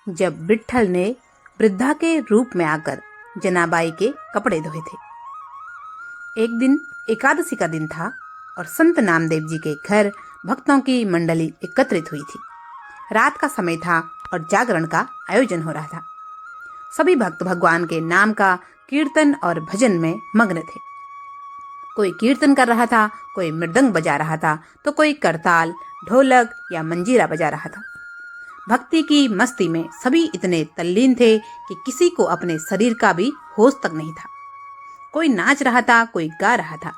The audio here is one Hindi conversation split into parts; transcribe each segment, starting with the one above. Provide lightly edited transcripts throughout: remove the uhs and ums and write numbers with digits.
जब विट्ठल ने वृद्धा के रूप में आकर जनाबाई के कपड़े धोए थे। एक दिन एकादशी का दिन था और संत नामदेव जी के घर भक्तों की मंडली एकत्रित हुई थी। रात का समय था और जागरण का आयोजन हो रहा था। सभी भक्त भगवान के नाम का कीर्तन और भजन में मग्न थे। कोई कीर्तन कर रहा था, कोई मृदंग बजा रहा था, तो कोई करताल, ढोलक या मंजीरा बजा रहा था। भक्ति की मस्ती में सभी इतने तल्लीन थे कि किसी को अपने शरीर का भी होश तक नहीं था। कोई नाच रहा था, कोई गा रहा था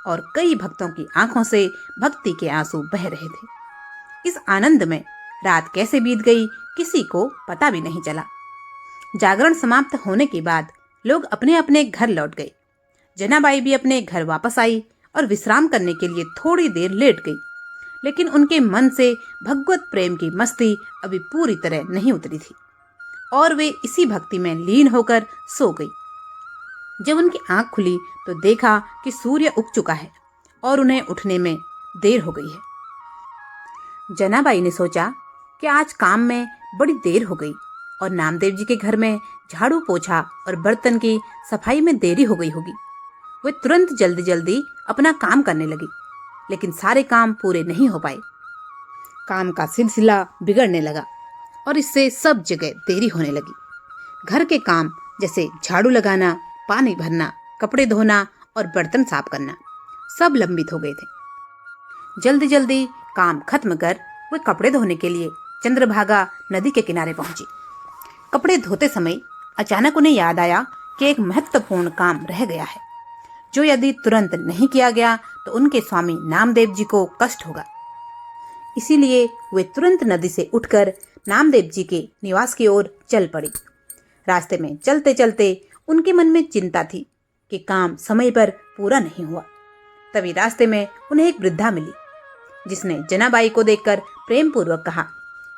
और कई भक्तों की आंखों से भक्ति के आंसू बह रहे थे। इस आनंद में रात कैसे बीत गई किसी को पता भी नहीं चला। जागरण समाप्त होने के बाद लोग अपने अपने घर लौट गए। जनाबाई भी अपने घर वापस आई और विश्राम करने के लिए थोड़ी देर लेट गई, लेकिन उनके मन से भगवत प्रेम की मस्ती अभी पूरी तरह नहीं उतरी थी और वे इसी भक्ति में लीन होकर सो गई। जब उनकी आंख खुली तो देखा कि सूर्य उग चुका है और उन्हें उठने में देर हो गई है। जनाबाई ने सोचा कि आज काम में बड़ी देर हो गई और नामदेव जी के घर में झाड़ू पोछा और बर्तन की सफाई में देरी हो गई होगी। वे तुरंत जल्दी जल्दी अपना काम करने लगी, लेकिन सारे काम पूरे नहीं हो पाए। काम का सिलसिला बिगड़ने लगा और इससे सब जगह देरी होने लगी। घर के काम जैसे झाड़ू लगाना, पानी भरना, कपड़े धोना और बर्तन साफ करना सब लंबित हो गए थे। जल्दी जल्दी काम खत्म कर वे कपड़े धोने के लिए चंद्रभागा नदी के किनारे पहुंची। कपड़े धोते समय अचानक उन्हें याद आया कि एक महत्वपूर्ण काम रह गया है, जो यदि तुरंत नहीं किया गया तो उनके स्वामी नामदेव जी को कष्ट होगा। इसीलिए वे तुरंत नदी से उठकर नामदेव जी के निवास की ओर चल पड़ी। रास्ते में चलते चलते उनके मन में चिंता थी कि काम समय पर पूरा नहीं हुआ। तभी रास्ते में उन्हें एक वृद्धा मिली, जिसने जनाबाई को देखकर प्रेम पूर्वक कहा,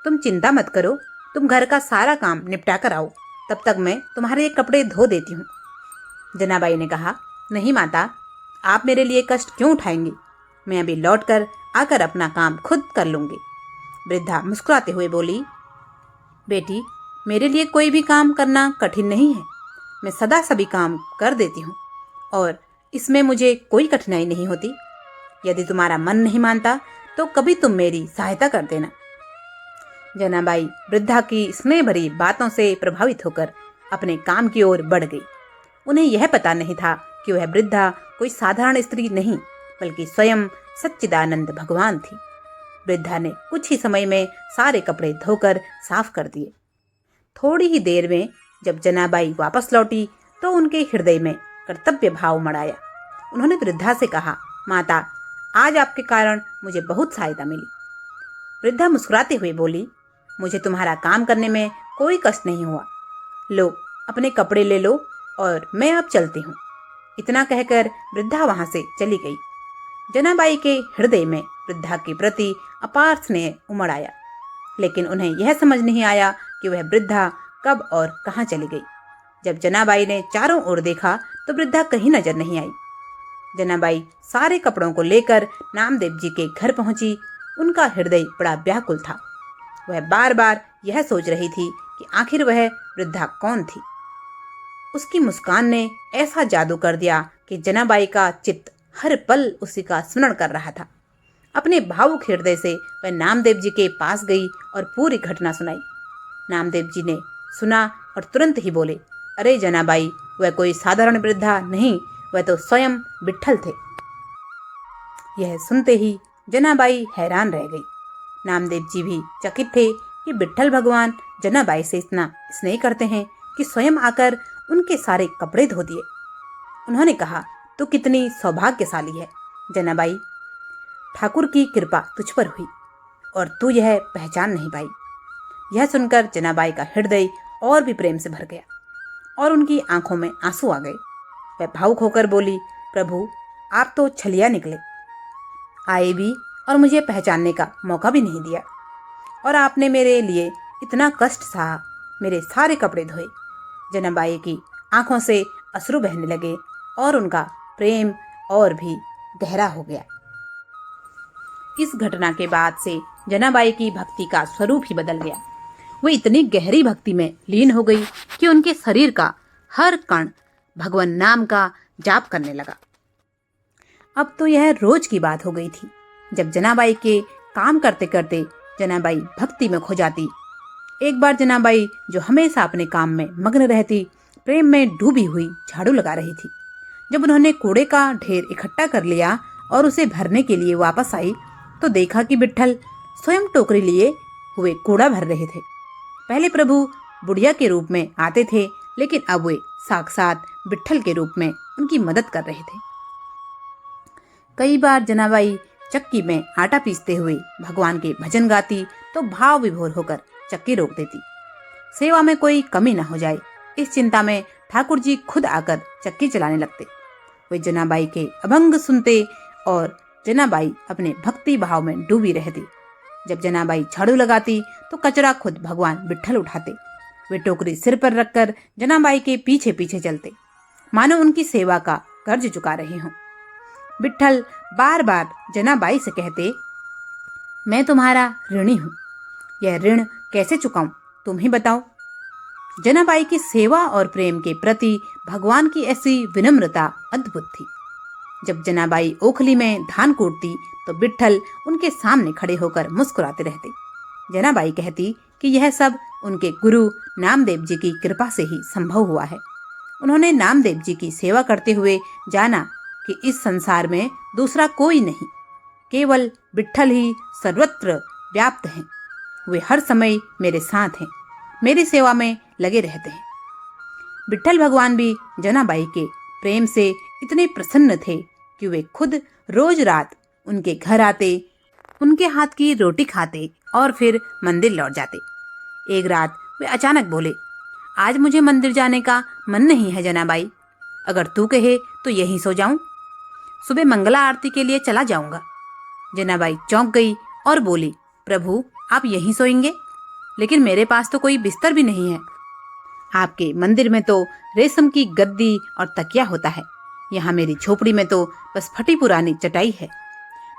तुम चिंता मत करो, तुम घर का सारा काम निपटा कर आओ, तब तक मैं तुम्हारे ये कपड़े धो देती हूँ। जनाबाई ने कहा, नहीं माता, आप मेरे लिए कष्ट क्यों उठाएंगी? मैं अभी लौटकर आकर अपना काम खुद कर लूंगी। वृद्धा मुस्कुराते हुए बोली, बेटी, मेरे लिए कोई भी काम करना कठिन नहीं है। मैं सदा सभी काम कर देती हूँ और इसमें मुझे कोई कठिनाई नहीं होती। यदि तुम्हारा मन नहीं मानता तो कभी तुम मेरी सहायता कर देना। जनाबाई वृद्धा की स्नेह भरी बातों से प्रभावित होकर अपने काम की ओर बढ़ गई। उन्हें यह पता नहीं था कि वह वृद्धा कोई साधारण स्त्री नहीं, बल्कि स्वयं सच्चिदानंद भगवान थी। वृद्धा ने कुछ ही समय में सारे कपड़े धोकर साफ कर दिए। थोड़ी ही देर में जब जनाबाई वापस लौटी तो उनके हृदय में कर्तव्य भाव मड़ाया। उन्होंने वृद्धा से कहा, माता, आज आपके कारण मुझे बहुत सहायता मिली। वृद्धा मुस्कुराते हुए बोली, मुझे तुम्हारा काम करने में कोई कष्ट नहीं हुआ। लो, अपने कपड़े ले लो और मैं अब चलती हूँ। इतना कहकर वृद्धा वहां से चली गई। जनाबाई के हृदय में वृद्धा के प्रति अपार स्नेह उमड़ आया, लेकिन उन्हें यह समझ नहीं आया कि वह वृद्धा कब और कहाँ चली गई। जब जनाबाई ने चारों ओर देखा तो वृद्धा कहीं नजर नहीं आई। जनाबाई सारे कपड़ों को लेकर नामदेव जी के घर पहुंची। उनका हृदय बड़ा व्याकुल था। वह बार बार यह सोच रही थी कि आखिर वह वृद्धा कौन थी। उसकी मुस्कान ने ऐसा जादू कर दिया कि जनाबाई का चित्त हर पल उसी का स्मरण कर रहा था। अपने भावुक हृदय से वह नामदेव जी के पास गई और पूरी घटना सुनाई। नामदेव जी ने सुना और तुरंत ही बोले, अरे जनाबाई, वह कोई साधारण वृद्धा नहीं, वह तो स्वयं विट्ठल थे। यह सुनते ही जनाबाई हैरान रह गई। नामदेव जी भी चकित थे कि विट्ठल भगवान जनाबाई से इतना स्नेह करते हैं कि स्वयं आकर उनके सारे कपड़े धो दिए। उन्होंने कहा, तू कितनी सौभाग्यशाली है जनाबाई, ठाकुर की कृपा तुझ पर हुई और तू यह पहचान नहीं पाई। यह सुनकर जनाबाई का हृदय और भी प्रेम से भर गया और उनकी आंखों में आंसू आ गए। वह भावुक होकर बोली, प्रभु, आप तो छलिया निकले, आए भी और मुझे पहचानने का मौका भी नहीं दिया, और आपने मेरे लिए इतना कष्ट सहा, मेरे सारे कपड़े धोए। जनाबाई की आंखों से अश्रु बहने लगे और उनका प्रेम और भी गहरा हो गया। इस घटना के बाद से जनाबाई की भक्ति का स्वरूप ही बदल गया। वे इतनी गहरी भक्ति में लीन हो गई कि उनके शरीर का हर कण भगवान नाम का जाप करने लगा। अब तो यह रोज की बात हो गई थी। जब जनाबाई के काम करते करते जनाबाई भक्ति में खो जाती। एक बार जनाबाई, जो हमेशा अपने काम में मग्न रहती, प्रेम में डूबी हुई झाड़ू लगा रही थी। जब उन्होंने कूड़े का ढेर इकट्ठा कर लिया और उसे भरने के लिए वापस आई तो देखा कि विट्ठल स्वयं टोकरी लिए हुए कूड़ा भर रहे थे। पहले प्रभु बुढ़िया के रूप में आते थे, लेकिन अब वे साक्षात विट्ठल के रूप में उनकी मदद कर रहे थे। कई बार जनाबाई चक्की में आटा पीसते हुए भगवान के भजन गाती तो भाव विभोर होकर चक्की रोक देती। सेवा में कोई कमी न हो जाए, इस चिंता में ठाकुर जी खुद आकर चक्की चलाने लगते। वे जनाबाई के अभंग सुनते और जनाबाई अपने भक्ति भाव में डूबी रहती। जब जनाबाई झाड़ू लगाती तो कचरा खुद भगवान विट्ठल उठाते। वे टोकरी सिर पर रखकर जनाबाई के पीछे पीछे चलते, मानो उनकी सेवा का कर्ज चुका रहे हों। विट्ठल बार बार जनाबाई से कहते, मैं तुम्हारा ऋणी हूँ, यह ऋण कैसे चुकाऊं, तुम ही बताओ। जनाबाई की सेवा और प्रेम के प्रति भगवान की ऐसी विनम्रता अद्भुत थी। जब जनाबाई ओखली में धान कूटती तो विट्ठल उनके सामने खड़े होकर मुस्कुराते रहते। जनाबाई कहती कि यह सब उनके गुरु नामदेव जी की कृपा से ही संभव हुआ है। उन्होंने नामदेव जी की सेवा करते हुए जाना कि इस संसार में दूसरा कोई नहीं, केवल विट्ठल ही सर्वत्र व्याप्त हैं। वे हर समय मेरे साथ हैं, मेरी सेवा में लगे रहते हैं। विट्ठल भगवान भी जनाबाई के प्रेम से इतने प्रसन्न थे कि वे खुद रोज रात उनके घर आते, उनके हाथ की रोटी खाते और फिर मंदिर लौट जाते। एक रात वे अचानक बोले, आज मुझे मंदिर जाने का मन नहीं है जनाबाई, अगर तू कहे तो यहीं सो जाऊं, सुबह मंगला आरती के लिए चला जाऊंगा। जनाबाई चौंक गई और बोली, प्रभु आप यहीं सोएंगे, लेकिन मेरे पास तो कोई बिस्तर भी नहीं है। आपके मंदिर में तो रेशम की गद्दी और तकिया होता है, यहाँ मेरी झोपड़ी में तो बस फटी पुरानी चटाई है।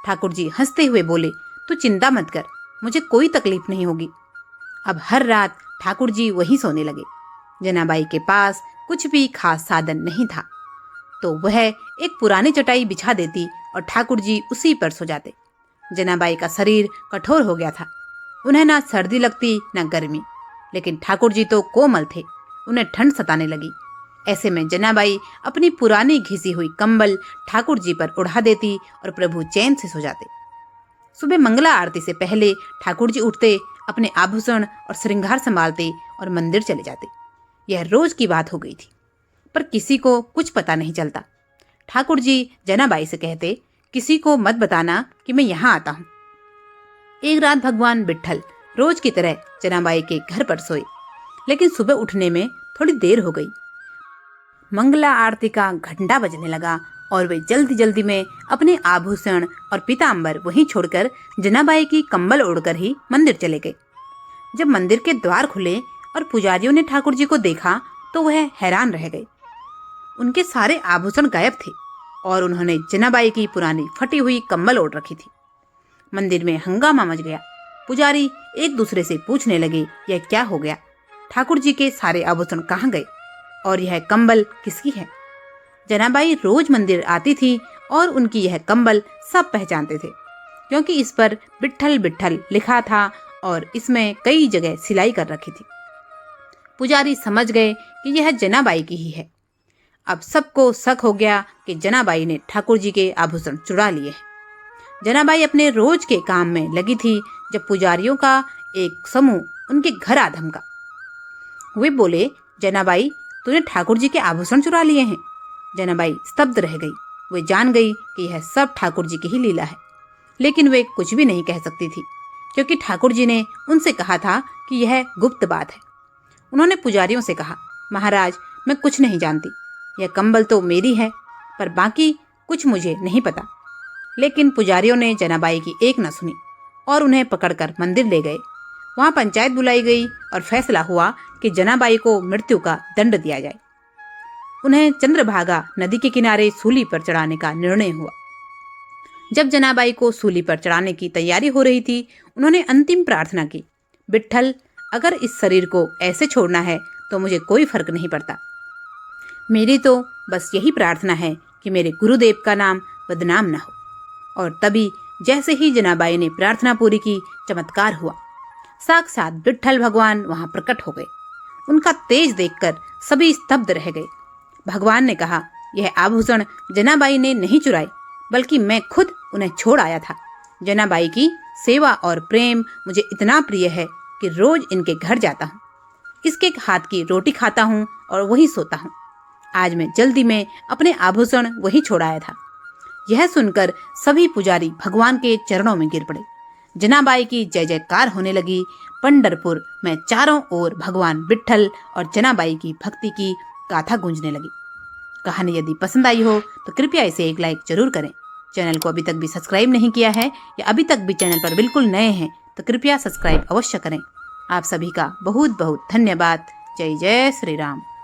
ठाकुर जी हंसते हुए बोले, तू चिंता मत कर, मुझे कोई तकलीफ नहीं होगी। अब हर रात ठाकुर जी वहीं सोने लगे। जनाबाई के पास कुछ भी खास साधन नहीं था, तो वह एक पुरानी चटाई बिछा देती और ठाकुर जी उसी पर सो जाते। जनाबाई का शरीर कठोर हो गया था, उन्हें ना सर्दी लगती ना गर्मी, लेकिन ठाकुर जी तो कोमल थे, उन्हें ठंड सताने लगी। ऐसे में जनाबाई अपनी पुरानी घिसी हुई कंबल ठाकुर जी पर उड़ा देती और प्रभु चैन से सो जाते। सुबह मंगला आरती से पहले ठाकुर जी उठते, अपने आभूषण और श्रृंगार संभालते और मंदिर चले जाते। यह रोज की बात हो गई थी, पर किसी को कुछ पता नहीं चलता। ठाकुर जी जनाबाई से कहते, किसी को मत बताना कि मैं यहाँ आता हूँ। एक रात भगवान विट्ठल रोज की तरह जनाबाई के घर पर सोए, लेकिन सुबह उठने में थोड़ी देर हो गई। मंगला आरती का घंटा बजने लगा और वे जल्दी जल्दी में अपने आभूषण और पीतांबर वहीं छोड़कर जनाबाई की कंबल ओढ़कर ही मंदिर चले गए। जब मंदिर के द्वार खुले और पुजारियों ने ठाकुर जी को देखा तो वह हैरान रह गए। उनके सारे आभूषण गायब थे और उन्होंने जनाबाई की पुरानी फटी हुई कंबल ओढ़ रखी थी। मंदिर में हंगामा मच गया। पुजारी एक दूसरे से पूछने लगे, यह क्या हो गया? ठाकुर जी के सारे आभूषण कहाँ गए और यह कंबल किसकी है? जनाबाई रोज मंदिर आती थी और उनकी यह कंबल सब पहचानते थे, क्योंकि इस पर विट्ठल विट्ठल लिखा था और इसमें कई जगह सिलाई कर रखी थी। पुजारी समझ गए कि यह जनाबाई की ही है। अब सबको शक हो गया कि जनाबाई ने ठाकुर जी के आभूषण चुरा लिए हैं। जनाबाई अपने रोज के काम में लगी थी जब पुजारियों का एक समूह उनके घर आ धमका। वे बोले, जनाबाई तूने ठाकुर जी के आभूषण चुरा लिए हैं। जनाबाई स्तब्ध रह गई। वे जान गई कि यह सब ठाकुर जी की ही लीला है, लेकिन वे कुछ भी नहीं कह सकती थी, क्योंकि ठाकुर जी ने उनसे कहा था कि यह गुप्त बात है। उन्होंने पुजारियों से कहा, महाराज मैं कुछ नहीं जानती, यह कंबल तो मेरी है, पर बाकी कुछ मुझे नहीं पता। लेकिन पुजारियों ने जनाबाई की एक न सुनी और उन्हें पकड़कर मंदिर ले गए। वहां पंचायत बुलाई गई और फैसला हुआ कि जनाबाई को मृत्यु का दंड दिया जाए। उन्हें चंद्रभागा नदी के किनारे सूली पर चढ़ाने का निर्णय हुआ। जब जनाबाई को सूली पर चढ़ाने की तैयारी हो रही थी, उन्होंने अंतिम प्रार्थना की, विट्ठल अगर इस शरीर को ऐसे छोड़ना है तो मुझे कोई फर्क नहीं पड़ता। मेरी तो बस यही प्रार्थना है कि मेरे गुरुदेव का नाम बदनाम न हो। और तभी जैसे ही जनाबाई ने प्रार्थना पूरी की, चमत्कार हुआ। साक्षात विट्ठल भगवान वहां प्रकट हो गए। उनका तेज देखकर सभी स्तब्ध रह गए। भगवान ने कहा, यह आभूषण जनाबाई ने नहीं चुराए, बल्कि मैं खुद उन्हें छोड़ आया था। जनाबाई की सेवा और प्रेम मुझे इतना प्रिय है कि रोज इनके घर जाता हूँ, इसके हाथ की रोटी खाता हूँ और वहीं सोता हूँ। आज मैं जल्दी में अपने आभूषण वहीं छोड़ आया था। यह सुनकर सभी पुजारी भगवान के चरणों में गिर पड़े। जनाबाई की जय जयकार होने लगी। पंढरपुर में चारों ओर भगवान विट्ठल और जनाबाई की भक्ति की गाथा गूंजने लगी। कहानी यदि पसंद आई हो तो कृपया इसे एक लाइक जरूर करें। चैनल को अभी तक भी सब्सक्राइब नहीं किया है या अभी तक भी चैनल पर बिल्कुल नए हैं तो कृपया सब्सक्राइब अवश्य करें। आप सभी का बहुत बहुत धन्यवाद। जय जय श्री राम।